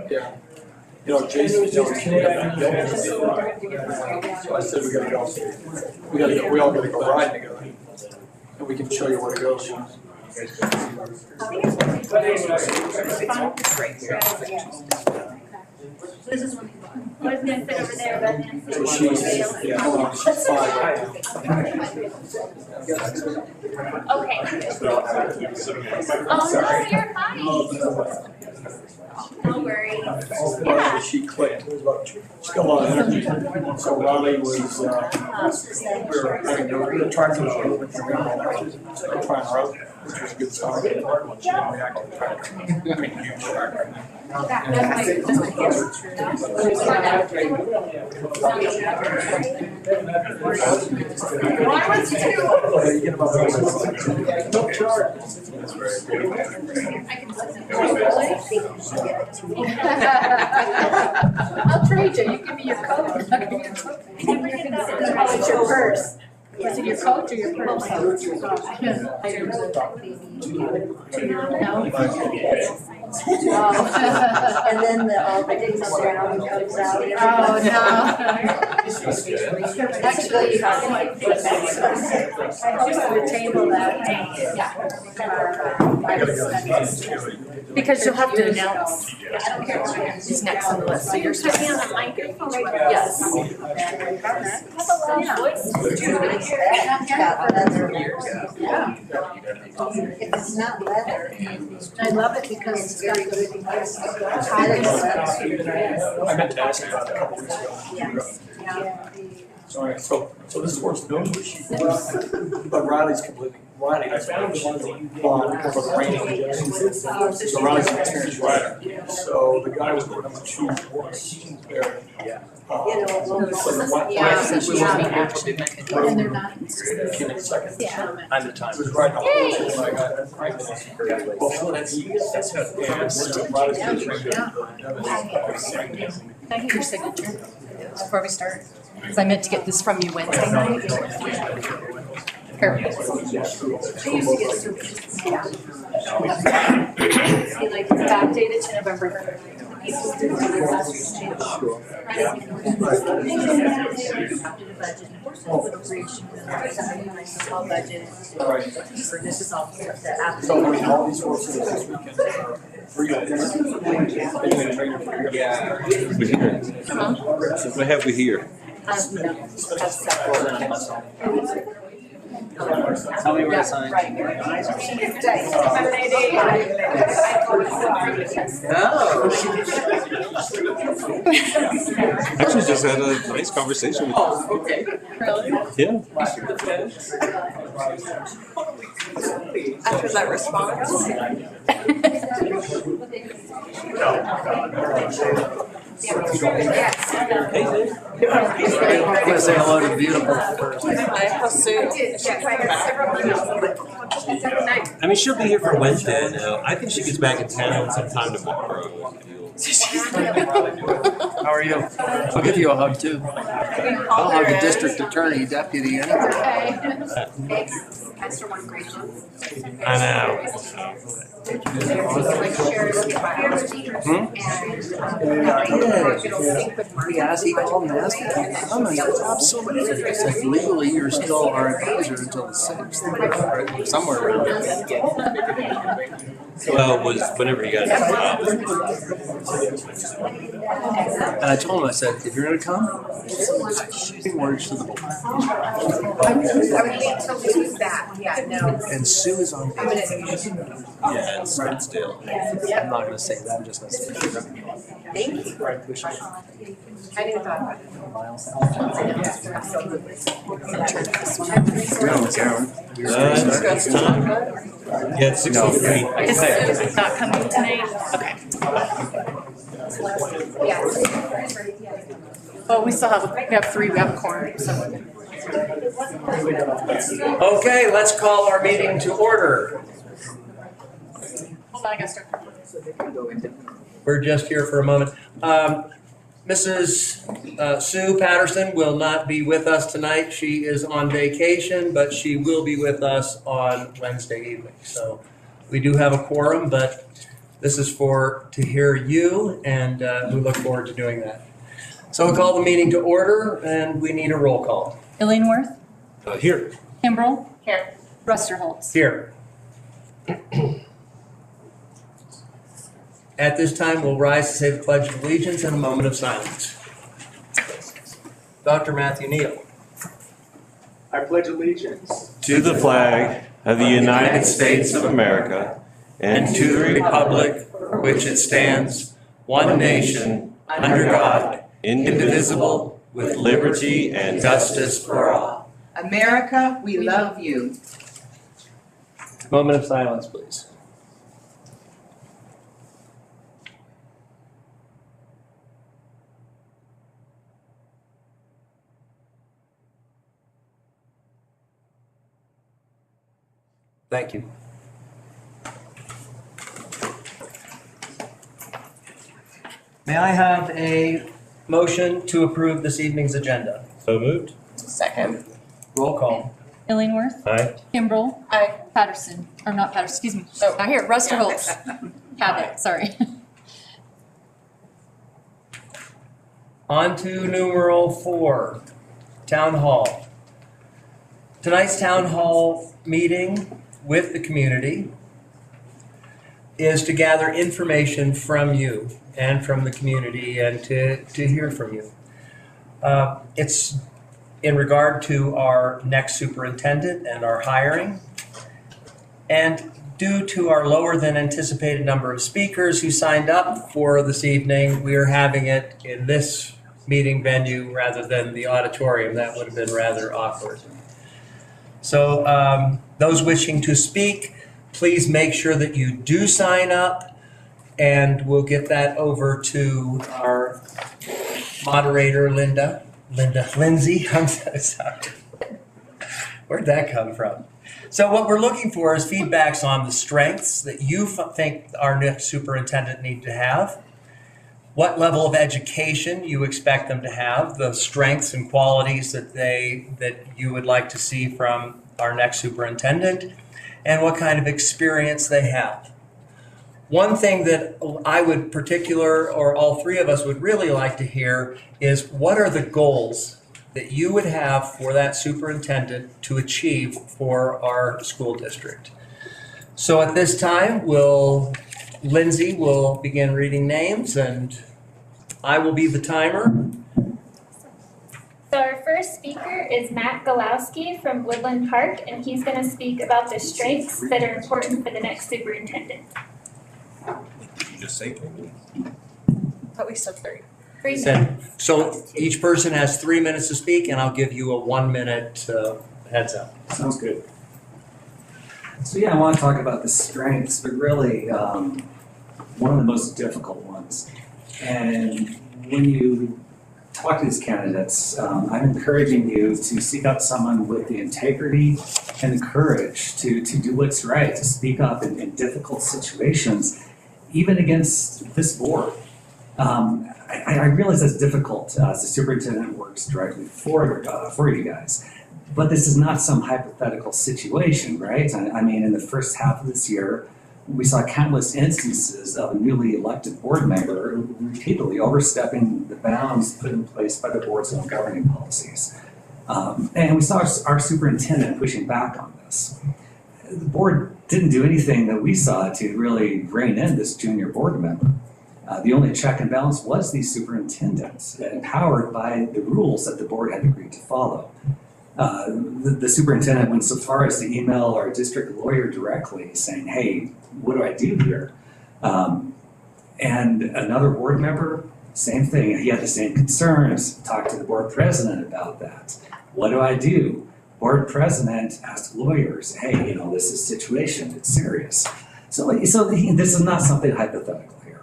Yeah. You know, Jason was telling me that. So I said, we all gotta go ride together. And we can show you where to go. This is one. One's gonna fit over there, but So she's 5 right now. okay. Oh, no, you're fine. No worries. Yeah. She clicked. She's got a lot of energy. So Ronnie was, we were trying to road, which was a good start. She didn't react to the tractor. I mean, huge tractor. Why was you? Don't charge. I'll trade you. You give me your coat. Oh, it's your purse. Is it your coat or your purse? And then all the things around comes out. Oh, no. Actually, I hope I would table that. Because you'll have to announce who's next on the list, so you're still. Yes. If it's not leather, I love it because it's got the. I meant to ask you about that a couple weeks ago. Sorry, so this horse knows what she wants, but Riley's completely, Riley has been on because of the raining. So Riley's an experienced rider. So the guy was going to choose horse there. So the And they're not. second. Yeah. I'm the time. It was riding a horse when I got pregnant. Well, that's Can I get your signature before we start? Because I meant to get this from you Wednesday night. Here. Backdated to November 3rd. this is all the So I mean, all these horses this weekend are free at dinner. Yeah. What have we here? Tell me where to sign. Actually, just had a nice conversation with Oh, okay. Really? Yeah. After that response. I'm gonna say hello to beautiful first. How soon? I mean, she'll be here for Wednesday now. I think she gets back in town sometime tomorrow. How are you? I'll give you a hug too. I'll hug the district attorney, deputy, anything. I know. Yes, he called and asked me, I'm on your job so many days. I said, legally, you're still our advisor until the 6th. Somewhere around there. Well, it was whenever you got a job. And I told him, I said, if you're gonna come, speaking words to the board. And Sue is on. Yeah, it's still. I'm not gonna say that, I'm just gonna say. Thank you. I didn't thought about it. It's time. Yeah, it's 6:03. Is not coming tonight? Okay. Well, we still have, we have 3, we have a quorum, so. Okay, let's call our meeting to order. Hold on, I gotta start. We're just here for a moment. Mrs. Sue Patterson will not be with us tonight. She is on vacation, but she will be with us on Wednesday evening. So we do have a quorum, but This is to hear you, and we look forward to doing that. So we'll call the meeting to order, and we need a roll call. Illingworth, Here. Kimbrell, Here. Rusterholz. Here. At this time, we'll rise to say the Pledge of Allegiance in a moment of silence. Dr. Matthew Neal. I pledge allegiance To the flag of the United States of America and to the republic for which it stands, one nation, under God, indivisible, with liberty and justice for all. America, we love you. Moment of silence, please. Thank you. May I have a motion to approve this evening's agenda? So moved. Second. Roll call. Illingworth, Aye. Kimbrell. Aye. Patterson, or not Patterson, excuse me. Oh, not here, Rusterholz. Cabot, sorry. On to numeral 4, Town Hall. Tonight's Town Hall meeting with the community is to gather information from you and from the community and to hear from you. It's in regard to our next superintendent and our hiring. And due to our lower than anticipated number of speakers who signed up for this evening, we are having it in this meeting venue rather than the auditorium. That would have been rather awkward. So those wishing to speak, please make sure that you do sign up, and we'll get that over to our moderator, Lindsay. I'm so sorry. Where'd that come from? So what we're looking for is feedbacks on the strengths that you think our next superintendent need to have, what level of education you expect them to have, the strengths and qualities that you would like to see from our next superintendent, and what kind of experience they have. One thing that I would or all three of us would really like to hear is what are the goals that you would have for that superintendent to achieve for our school district. So at this time, Lindsay will begin reading names, and I will be the timer. So our first speaker is Matt Galowski from Woodland Park, and he's going to speak about the strengths that are important for the next superintendent. Just say. But we said 30. So each person has 3 minutes to speak, and I'll give you a 1 minute heads up. Sounds good. So yeah, I want to talk about the strengths, but really one of the most difficult ones. And when you talk to these candidates, I'm encouraging you to seek out someone with the integrity and the courage to do what's right, to speak up in difficult situations, even against this board. I realize that's difficult as the superintendent works directly for you guys, but this is not some hypothetical situation, right? I mean, in the first half of this year, we saw countless instances of a newly elected board member repeatedly overstepping the bounds put in place by the board's own governing policies. And we saw our superintendent pushing back on this. The board didn't do anything that we saw to really rein in this junior board member. The only check and balance was the superintendent, empowered by the rules that the board had agreed to follow. The superintendent went so far as to email our district lawyer directly saying, hey, what do I do here? And another board member, same thing. He had the same concerns, talked to the board president about that. What do I do? Board president asked lawyers, hey, this is a situation, it's serious. So this is not something hypothetical here.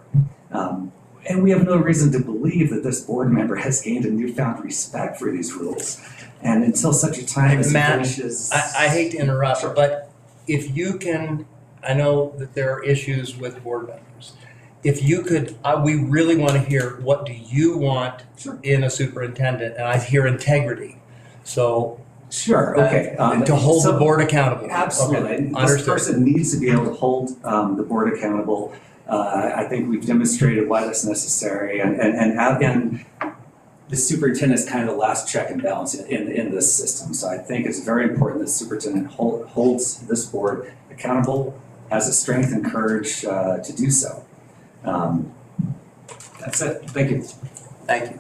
And we have no reason to believe that this board member has gained a newfound respect for these rules. And until such a time as Matt, finishes... I hate to interrupt, but if you can, I know that there are issues with board members. If you could, we really want to hear, what do you want in a superintendent? And I hear integrity. So Sure, okay. To hold the board accountable. Absolutely. Okay. This person needs to be able to hold the board accountable I think we've demonstrated why that's necessary, and the superintendent is kind of the last check and balance in this system. So I think it's very important that the superintendent holds this board accountable, has the strength and courage to do so. That's it. Thank you. Thank you.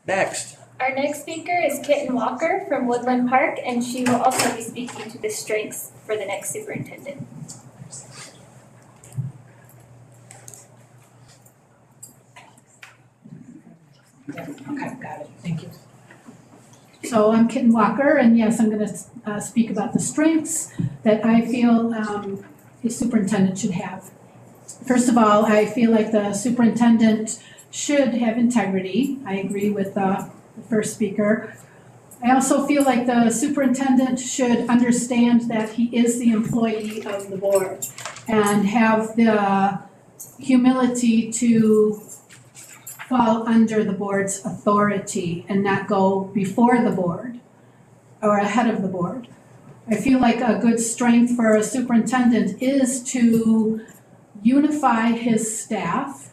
Next. Our next speaker is Kitten Walker from Woodland Park, and she will also be speaking to the strengths for the next superintendent. Okay, got it. Thank you. So I'm Kitten Walker, and yes, I'm going to speak about the strengths that I feel a superintendent should have. First of all, I feel like the superintendent should have integrity. I agree with the first speaker. I also feel like the superintendent should understand that he is the employee of the board and have the humility to fall under the board's authority and not go before the board or ahead of the board. I feel like a good strength for a superintendent is to unify his staff,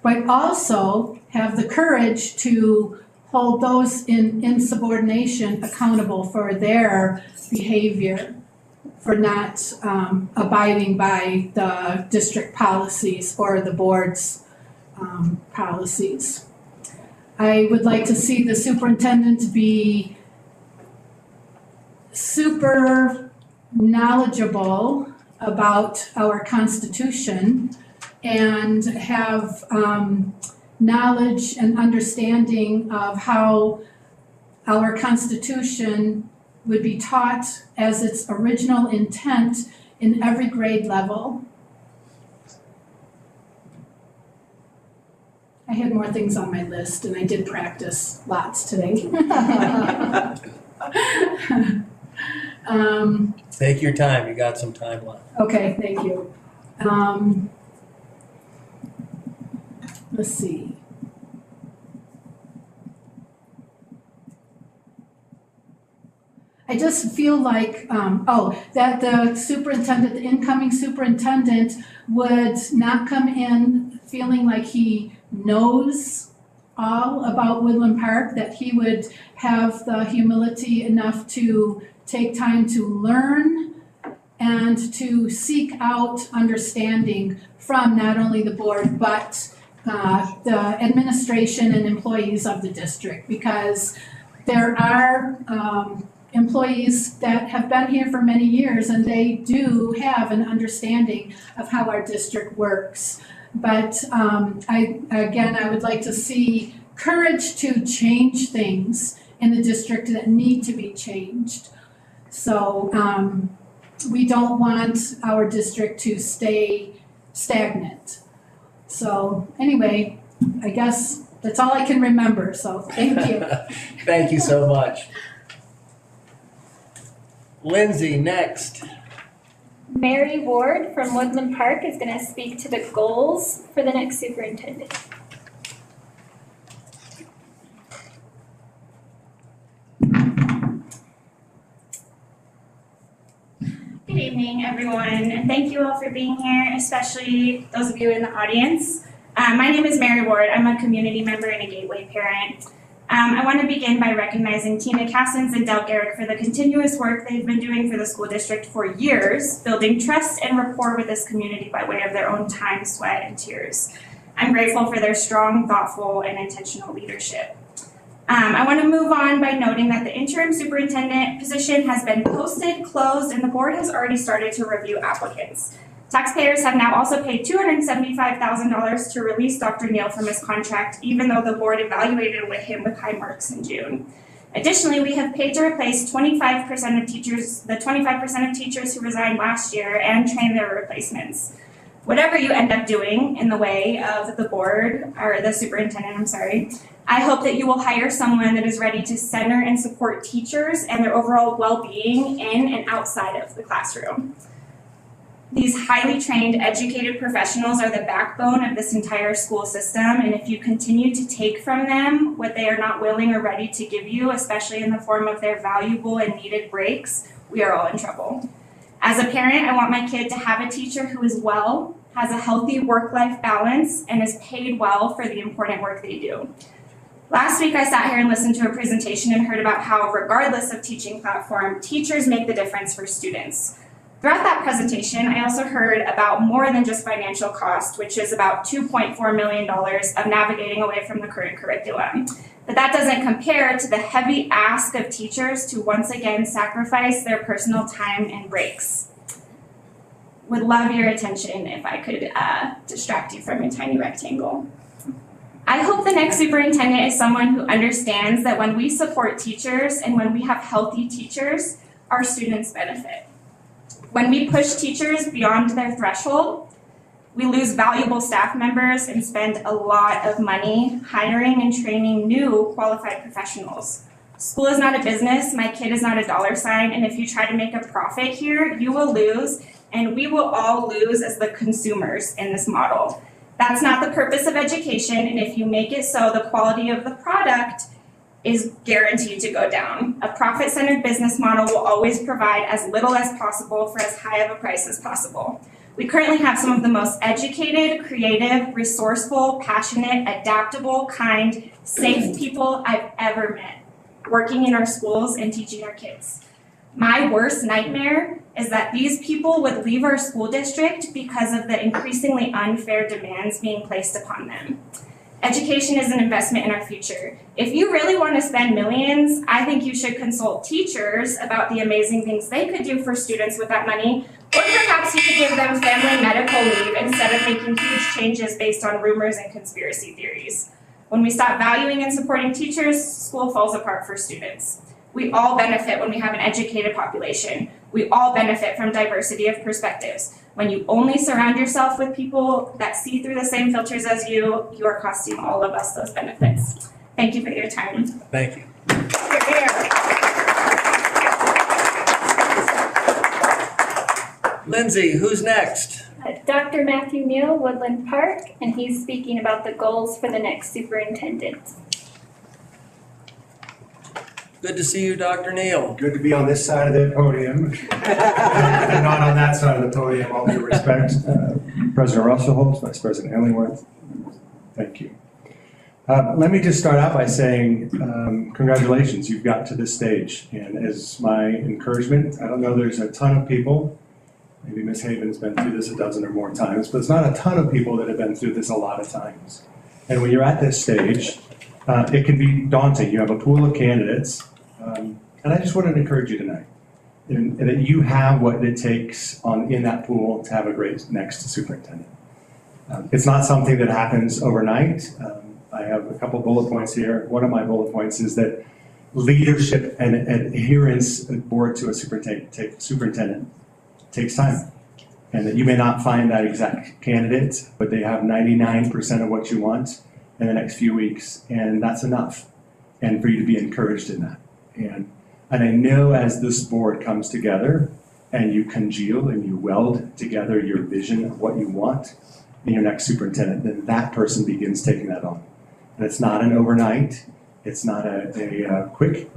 but also have the courage to hold those in insubordination accountable for their behavior, for not abiding by the district policies or the board's policies. I would like to see the superintendent be super knowledgeable about our Constitution and have knowledge and understanding of how our Constitution would be taught as its original intent in every grade level. I had more things on my list, and I did practice lots today. Take your time. You got some time left. Okay, thank you. Let's see. I just feel like, that the superintendent, the incoming superintendent would not come in feeling like he knows all about Woodland Park, that he would have the humility enough to take time to learn and to seek out understanding from not only the board, but the administration and employees of the district, because there are employees that have been here for many years and they do have an understanding of how our district works. But I would like to see courage to change things in the district that need to be changed. So we don't want our district to stay stagnant. So anyway, I guess that's all I can remember, so thank you. Thank you so much. Lindsay, next. Mary Ward from Woodland Park is going to speak to the goals for the next superintendent. Good evening, everyone, and thank you all for being here, especially those of you in the audience. My name is Mary Ward. I'm a community member and a Gateway parent. I want to begin by recognizing Tina Cassens and Del Garrick for the continuous work they've been doing for the school district for years, building trust and rapport with this community by way of their own time, sweat, and tears. I'm grateful for their strong, thoughtful, and intentional leadership. I want to move on by noting that the interim superintendent position has been posted, closed, and the board has already started to review applicants. Taxpayers have now also paid $275,000 to release Dr. Neal from his contract, even though the board evaluated with him with high marks in June. Additionally, we have paid to replace 25% of teachers, the 25% of teachers who resigned last year, and train their replacements. Whatever you end up doing in the way of the board, or the superintendent, I hope that you will hire someone that is ready to center and support teachers and their overall well-being in and outside of the classroom. These highly trained, educated professionals are the backbone of this entire school system, and if you continue to take from them what they are not willing or ready to give you, especially in the form of their valuable and needed breaks, we are all in trouble. As a parent, I want my kid to have a teacher who is well, has a healthy work-life balance, and is paid well for the important work they do. Last week, I sat here and listened to a presentation and heard about how, regardless of teaching platform, teachers make the difference for students. Throughout that presentation, I also heard about more than just financial cost, which is about $2.4 million of navigating away from the current curriculum. But that doesn't compare to the heavy ask of teachers to once again sacrifice their personal time and breaks. Would love your attention if I could distract you from your tiny rectangle. I hope the next superintendent is someone who understands that when we support teachers and when we have healthy teachers, our students benefit. When we push teachers beyond their threshold, we lose valuable staff members and spend a lot of money hiring and training new qualified professionals. School is not a business, my kid is not a dollar sign, and if you try to make a profit here, you will lose, and we will all lose as the consumers in this model. That's not the purpose of education, and if you make it so, the quality of the product is guaranteed to go down. A profit-centered business model will always provide as little as possible for as high of a price as possible. We currently have some of the most educated, creative, resourceful, passionate, adaptable, kind, safe people I've ever met working in our schools and teaching our kids. My worst nightmare is that these people would leave our school district because of the increasingly unfair demands being placed upon them. Education is an investment in our future. If you really want to spend millions, I think you should consult teachers about the amazing things they could do for students with that money, or perhaps you could give them family medical leave instead of making huge changes based on rumors and conspiracy theories. When we stop valuing and supporting teachers, school falls apart for students. We all benefit when we have an educated population. We all benefit from diversity of perspectives. When you only surround yourself with people that see through the same filters as you, you are costing all of us those benefits. Thank you for your time. Thank you. Lindsay, who's next? Dr. Matthew Neal, Woodland Park, and he's speaking about the goals for the next superintendent. Good to see you, Dr. Neal. Good to be on this side of the podium and not on that side of the podium, all due respect. President Russell Holtz, Vice President Ellingworth, thank you. Let me just start out by saying congratulations, you've got to this stage. And as my encouragement, I don't know, there's a ton of people, maybe Ms. Haven's been through this a dozen or more times, but it's not a ton of people that have been through this a lot of times. And when you're at this stage, it can be daunting. You have a pool of candidates, and I just want to encourage you tonight and that you have what it takes in that pool to have a great next superintendent. It's not something that happens overnight. I have a couple bullet points here. One of my bullet points is that leadership and adherence board to a superintendent takes time, and that you may not find that exact candidate, but they have 99% of what you want in the next few weeks, and that's enough, and for you to be encouraged in that. And I know as this board comes together and you congeal and you weld together your vision of what you want in your next superintendent, then that person begins taking that on. And it's not an overnight, it's not a quick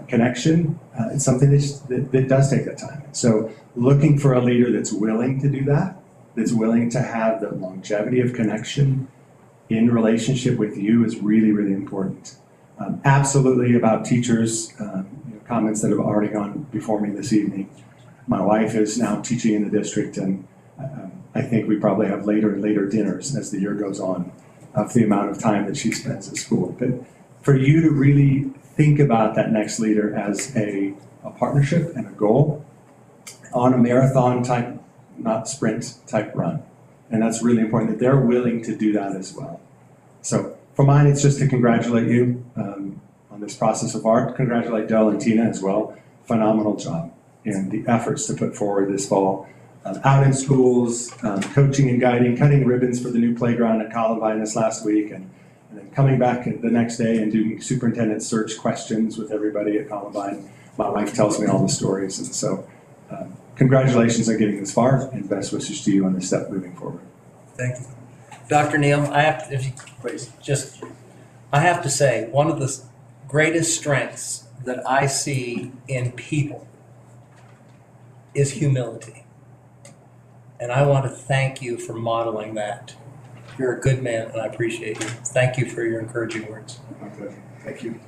connection, it's something that does take that time. So looking for a leader that's willing to do that, that's willing to have the longevity of connection in relationship with you is really, really important. Absolutely about teachers, comments that have already gone before me this evening. My wife is now teaching in the district, and I think we probably have later and later dinners as the year goes on of the amount of time that she spends at school. But for you to really think about that next leader as a partnership and a goal on a marathon type, not sprint type run. And that's really important that they're willing to do that as well. So for mine, it's just to congratulate you on this process of art. Congratulate Del and Tina as well. Phenomenal job in the efforts to put forward this fall. Out in schools, coaching and guiding, cutting ribbons for the new playground at Columbine this last week, and then coming back the next day and doing superintendent search questions with everybody at Columbine. My wife tells me all the stories, and so Congratulations on getting this far, and best wishes to you on this step moving forward. Thank you. Dr. Neal, I have, if you, please, I have to say, one of the greatest strengths that I see in people is humility. And I want to thank you for modeling that. You're a good man, and I appreciate you. Thank you for your encouraging words. My pleasure. Thank you.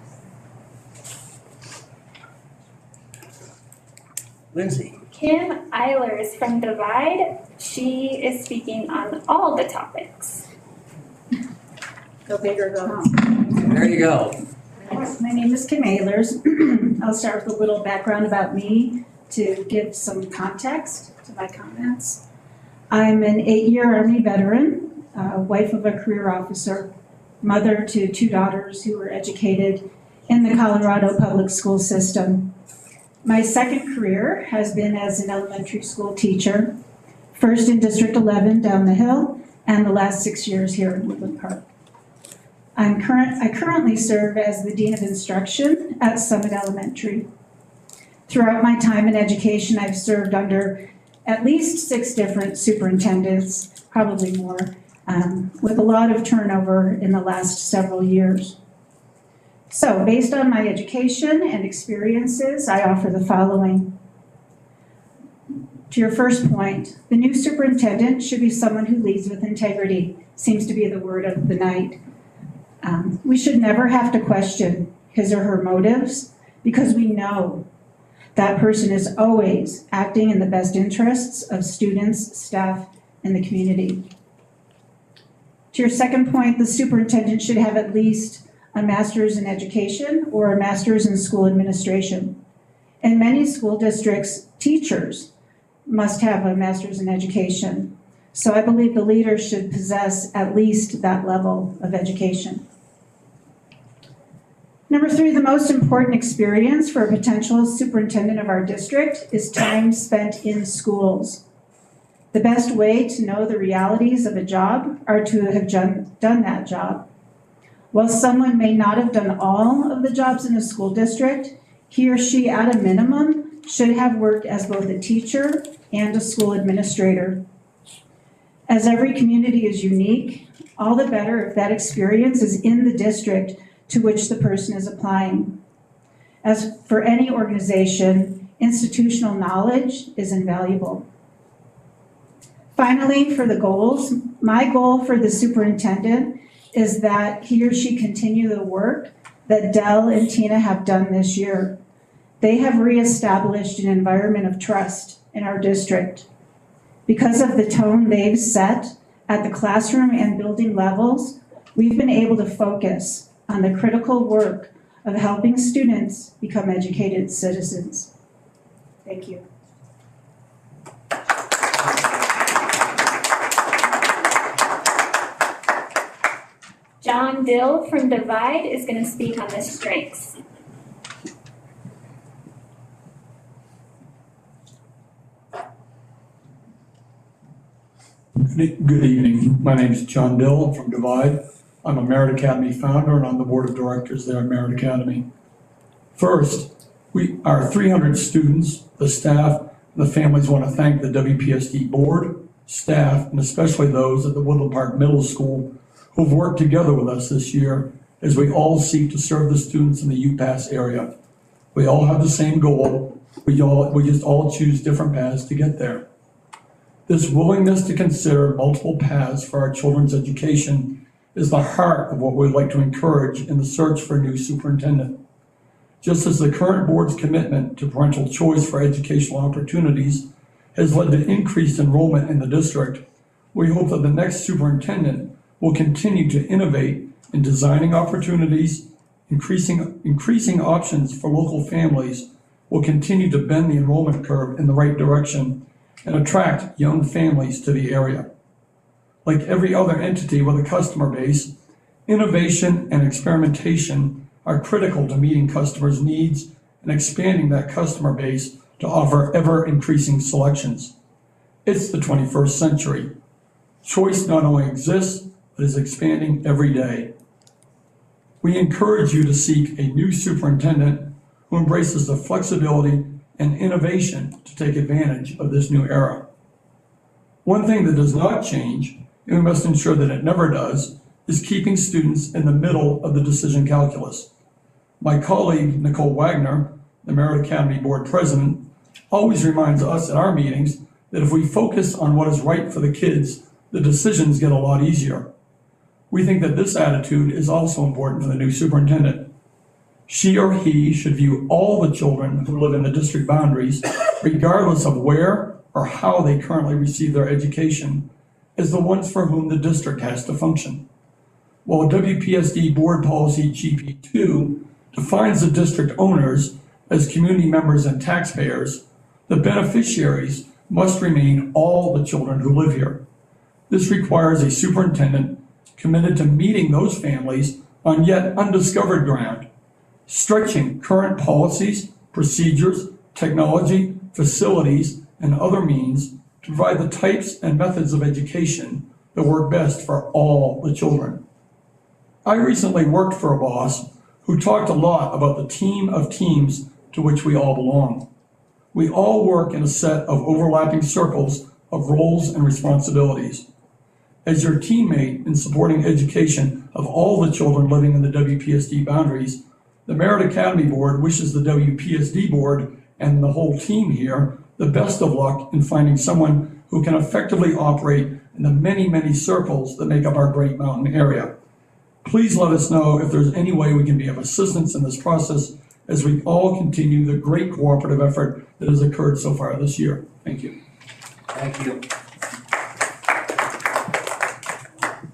Lindsay. Kim Eilers from Divide. She is speaking on all the topics. Go big or go home. There you go. My name is Kim Eilers. I'll start with a little background about me to give some context to my comments. I'm an 8-year Army veteran, wife of a career officer, mother to 2 daughters who were educated in the Colorado public school system. My second career has been as an elementary school teacher, first in District 11 down the hill, and the last 6 years here in Woodland Park. I currently serve as the Dean of Instruction at Summit Elementary. Throughout my time in education, I've served under at least 6 different superintendents, probably more, with a lot of turnover in the last several years. So, based on my education and experiences, I offer the following. To your first point, the new superintendent should be someone who leads with integrity. Seems to be the word of the night. We should never have to question his or her motives because we know that person is always acting in the best interests of students, staff, and the community. To your second point, the superintendent should have at least a master's in education or a master's in school administration. In many school districts, teachers must have a master's in education. So I believe the leader should possess at least that level of education. Number 3, the most important experience for a potential superintendent of our district is time spent in schools. The best way to know the realities of a job are to have done that job. While someone may not have done all of the jobs in a school district, he or she at a minimum should have worked as both a teacher and a school administrator. As every community is unique, all the better if that experience is in the district to which the person is applying. As for any organization, institutional knowledge is invaluable. Finally, for the goals, my goal for the superintendent is that he or she continue the work that Dell and Tina have done this year. They have reestablished an environment of trust in our district. Because of the tone they've set at the classroom and building levels, we've been able to focus on the critical work of helping students become educated citizens. Thank you. John Dill from Divide is going to speak on the strengths. Good evening. My name is John Dill. I'm from Divide. I'm a Merit Academy founder and on the board of directors there at Merit Academy. First, our 300 students, the staff, and the families want to thank the WPSD board, staff, and especially those at the Woodland Park Middle School who've worked together with us this year as we all seek to serve the students in the UPass area. We all have the same goal. We just all choose different paths to get there. This willingness to consider multiple paths for our children's education is the heart of what we'd like to encourage in the search for a new superintendent. Just as the current board's commitment to parental choice for educational opportunities has led to increased enrollment in the district, we hope that the next superintendent will continue to innovate in designing opportunities, increasing options for local families, will continue to bend the enrollment curve in the right direction and attract young families to the area. Like every other entity with a customer base, innovation and experimentation are critical to meeting customers' needs and expanding that customer base to offer ever-increasing selections. It's the 21st century. Choice not only exists, but is expanding every day. We encourage you to seek a new superintendent who embraces the flexibility and innovation to take advantage of this new era. One thing that does not change, and we must ensure that it never does, is keeping students in the middle of the decision calculus. My colleague, Nicole Wagner, the Merit Academy Board President, always reminds us at our meetings that if we focus on what is right for the kids, the decisions get a lot easier. We think that this attitude is also important for the new superintendent. She or he should view all the children who live in the district boundaries, regardless of where or how they currently receive their education, as the ones for whom the district has to function. While WPSD Board Policy GP2 defines the district owners as community members and taxpayers, the beneficiaries must remain all the children who live here. This requires a superintendent committed to meeting those families on yet undiscovered ground, stretching current policies, procedures, technology, facilities, and other means to provide the types and methods of education that work best for all the children. I recently worked for a boss who talked a lot about the team of teams to which we all belong. We all work in a set of overlapping circles of roles and responsibilities. As your teammate in supporting education of all the children living in the WPSD boundaries, the Merit Academy Board wishes the WPSD Board and the whole team here the best of luck in finding someone who can effectively operate in the many, many circles that make up our Great Mountain area. Please let us know if there's any way we can be of assistance in this process as we all continue the great cooperative effort that has occurred so far this year. Thank you. Thank you.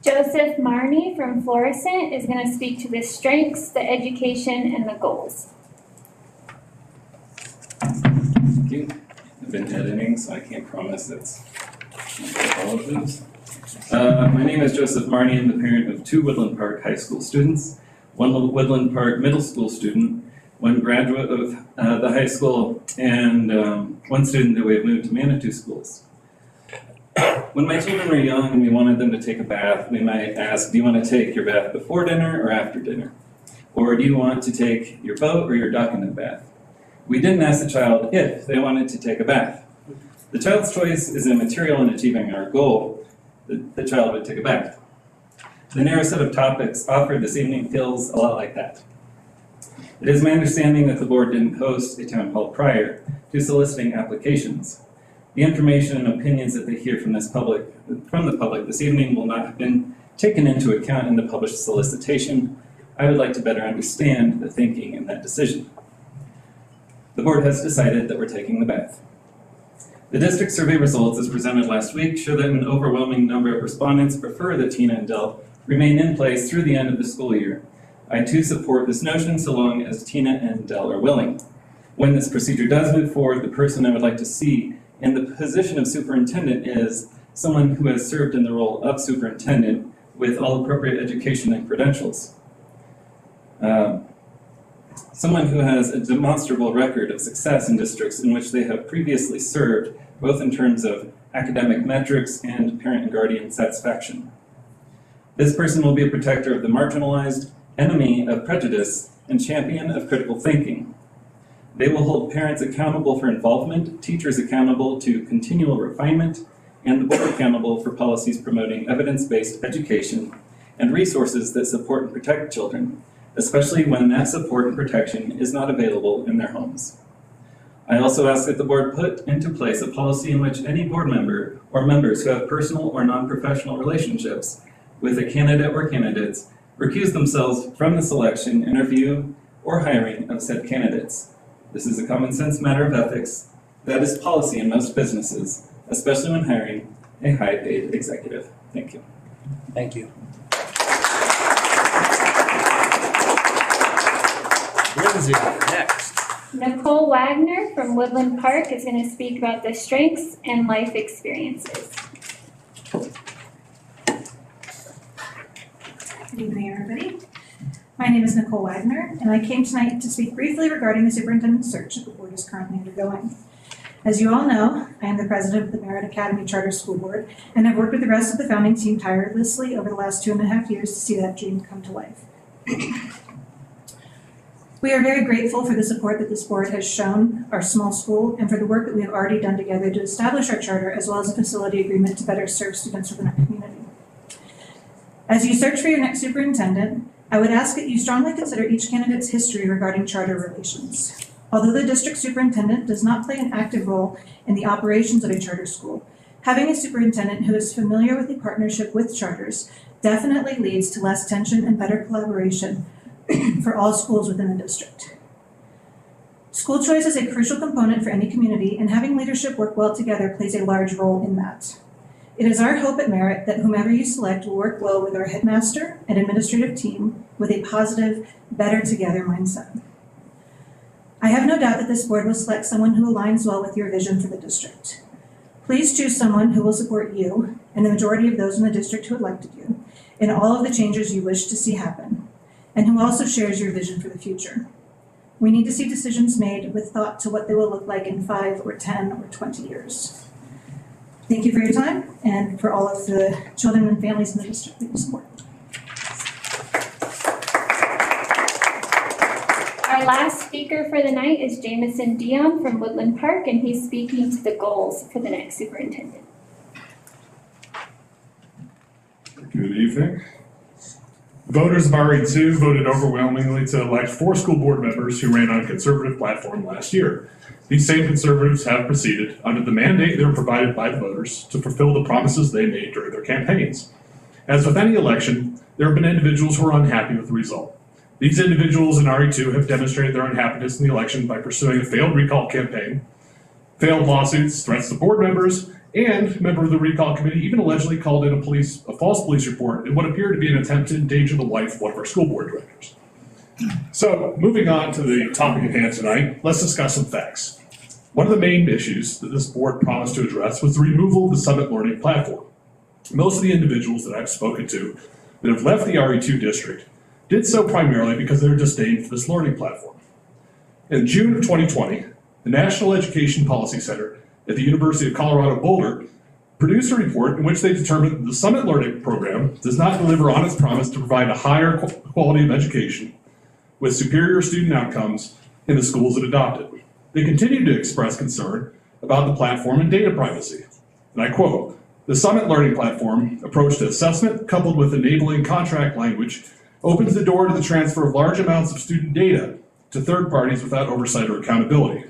Joseph Marney from Florissant is going to speak to the strengths, the education, and the goals. Thank you. I've been editing, so I can't promise it's all of those. My name is Joseph Marney. I'm the parent of 2 Woodland Park High School students, 1 Woodland Park Middle School student, 1 graduate of the high school, and 1 student that we have moved to Manitou schools. When my children were young and we wanted them to take a bath, we might ask, do you want to take your bath before dinner or after dinner? Or do you want to take your boat or your duck in the bath? We didn't ask the child if they wanted to take a bath. The child's choice is immaterial in achieving our goal, that the child would take a bath. The narrow set of topics offered this evening feels a lot like that. It is my understanding that the board didn't host a town hall prior to soliciting applications. The information and opinions that they hear from the public this evening will not have been taken into account in the published solicitation. I would like to better understand the thinking in that decision. The board has decided that we're taking the bath. The district survey results as presented last week show that an overwhelming number of respondents prefer that Tina and Dell remain in place through the end of the school year. I too support this notion so long as Tina and Dell are willing. When this procedure does move forward, the person I would like to see in the position of superintendent is someone who has served in the role of superintendent with all appropriate education and credentials. Someone who has a demonstrable record of success in districts in which they have previously served, both in terms of academic metrics and parent and guardian satisfaction. This person will be a protector of the marginalized, enemy of prejudice, and champion of critical thinking. They will hold parents accountable for involvement, teachers accountable to continual refinement, and the board accountable for policies promoting evidence-based education and resources that support and protect children, especially when that support and protection is not available in their homes. I also ask that the board put into place a policy in which any board member or members who have personal or non-professional relationships with a candidate or candidates recuse themselves from the selection, interview, or hiring of said candidates. This is a common sense matter of ethics that is policy in most businesses, especially when hiring a high-paid executive. Thank you. Thank you. Lindsay, next. Nicole Wagner from Woodland Park is going to speak about the strengths and life experiences. Good evening, everybody. My name is Nicole Wagner, and I came tonight to speak briefly regarding the superintendent search that the board is currently undergoing. As you all know, I am the president of the Merit Academy Charter School Board, and have worked with the rest of the founding team tirelessly over the last 2.5 years to see that dream come to life. We are very grateful for the support that this board has shown our small school, and for the work that we have already done together to establish our charter as well as a facility agreement to better serve students within our community. As you search for your next superintendent, I would ask that you strongly consider each candidate's history regarding charter relations. Although the district superintendent does not play an active role in the operations of a charter school, having a superintendent who is familiar with the partnership with charters definitely leads to less tension and better collaboration for all schools within the district. School choice is a crucial component for any community, and having leadership work well together plays a large role in that. It is our hope at Merit that whomever you select will work well with our headmaster and administrative team with a positive, better together mindset. I have no doubt that this board will select someone who aligns well with your vision for the district. Please choose someone who will support you and the majority of those in the district who elected you in all of the changes you wish to see happen, and who also shares your vision for the future. We need to see decisions made with thought to what they will look like in 5 or 10 or 20 years. Thank you for your time and for all of the children and families in the district that you support. Our last speaker for the night is Jamison Dion from Woodland Park, and he's speaking to the goals for the next superintendent. Good evening. Voters of RE2 voted overwhelmingly to elect 4 school board members who ran on a conservative platform last year. These same conservatives have proceeded, under the mandate they were provided by the voters, to fulfill the promises they made during their campaigns. As with any election, there have been individuals who are unhappy with the result. These individuals in RE2 have demonstrated their unhappiness in the election by pursuing a failed recall campaign, failed lawsuits, threats to board members, and a member of the recall committee even allegedly called in a false police report in what appeared to be an attempt to endanger the wife of one of our school board directors. So, moving on to the topic at hand tonight, let's discuss some facts. One of the main issues that this board promised to address was the removal of the Summit Learning Platform. Most of the individuals that I've spoken to that have left the RE2 district did so primarily because of their disdain for this learning platform. In June of 2020, the National Education Policy Center at the University of Colorado Boulder produced a report in which they determined that the Summit Learning Program does not deliver on its promise to provide a higher quality of education with superior student outcomes in the schools it adopted. They continued to express concern about the platform and data privacy. And I quote, "The Summit Learning Platform approach to assessment coupled with enabling contract language opens the door to the transfer of large amounts of student data to third parties without oversight or accountability.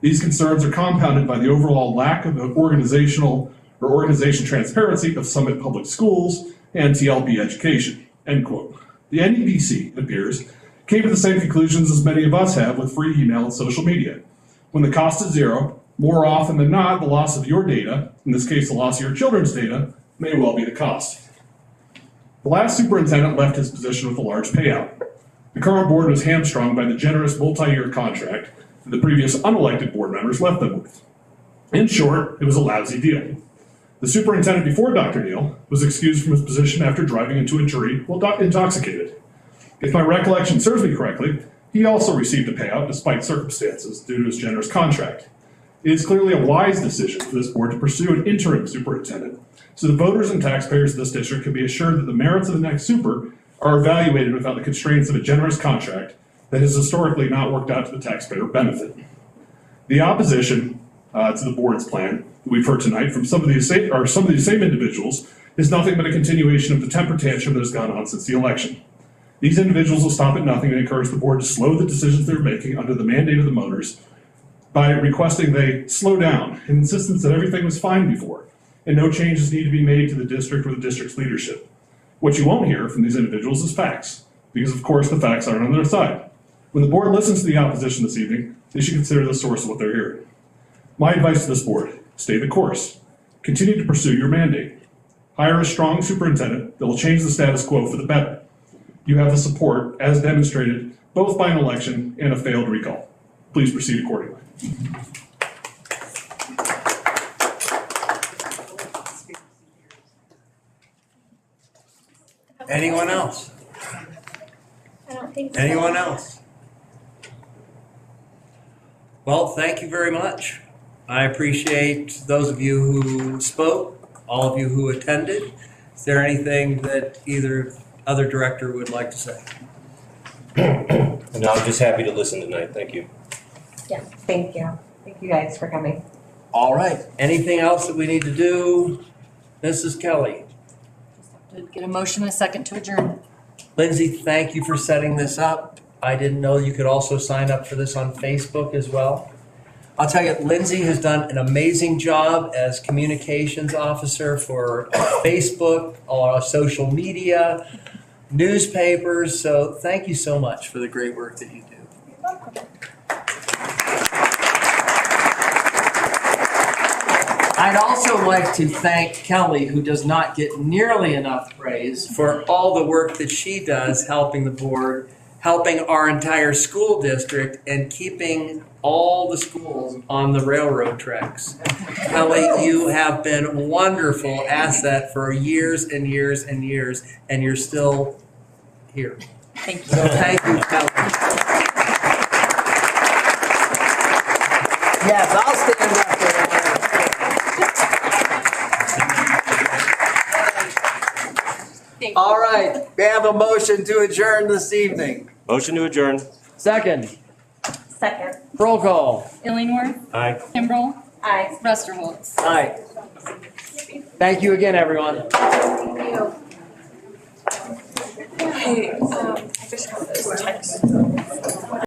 These concerns are compounded by the overall lack of organization transparency of Summit Public Schools and TLP education," end quote. The NEPC, it appears, came to the same conclusions as many of us have with free email and social media. When the cost is zero, more often than not, the loss of your data, in this case the loss of your children's data, may well be the cost. The last superintendent left his position with a large payout. The current board was hamstrung by the generous multi-year contract that the previous unelected board members left them with. In short, it was a lousy deal. The superintendent before Dr. Neal was excused from his position after driving into a jury while intoxicated. If my recollection serves me correctly, he also received a payout despite circumstances due to his generous contract. It is clearly a wise decision for this board to pursue an interim superintendent, so the voters and taxpayers of this district can be assured that the merits of the next super are evaluated without the constraints of a generous contract that has historically not worked out to the taxpayer benefit. The opposition to the board's plan that we've heard tonight from some of these same individuals is nothing but a continuation of the temper tantrum that has gone on since the election. These individuals will stop at nothing and encourage the board to slow the decisions they're making under the mandate of the voters by requesting they slow down in insistence that everything was fine before and no changes need to be made to the district or the district's leadership. What you won't hear from these individuals is facts, because of course the facts aren't on their side. When the board listens to the opposition this evening, they should consider the source of what they're hearing. My advice to this board, stay the course. Continue to pursue your mandate. Hire a strong superintendent that will change the status quo for the better. You have the support, as demonstrated, both by an election and a failed recall. Please proceed accordingly. Anyone else? I don't think so. Anyone else? Well, thank you very much. I appreciate those of you who spoke, all of you who attended. Is there anything that either other director would like to say? No, I'm just happy to listen tonight. Thank you. Yeah, thank you. Thank you guys for coming. All right, anything else that we need to do? Mrs. Kelly? Get a motion and a second to adjourn. Lindsay, thank you for setting this up. I didn't know you could also sign up for this on Facebook as well. I'll tell you, Lindsay has done an amazing job as communications officer for Facebook, or social media, newspapers, so thank you so much for the great work that you do. You're welcome. I'd also like to thank Kelly, who does not get nearly enough praise, for all the work that she does helping the board, helping our entire school district, and keeping all the schools on the railroad tracks. Kelly, you have been a wonderful asset for years and years and years, and you're still here. Thank you. So thank you, Kelly. Yes, I'll stand up there. All right, we have a motion to adjourn this evening. Motion to adjourn. Second, Second. roll call. Illingworth, Aye. Kimbrell, Aye. Rusterholz. Aye. Thank you again, everyone. Thank you. Hey, I just have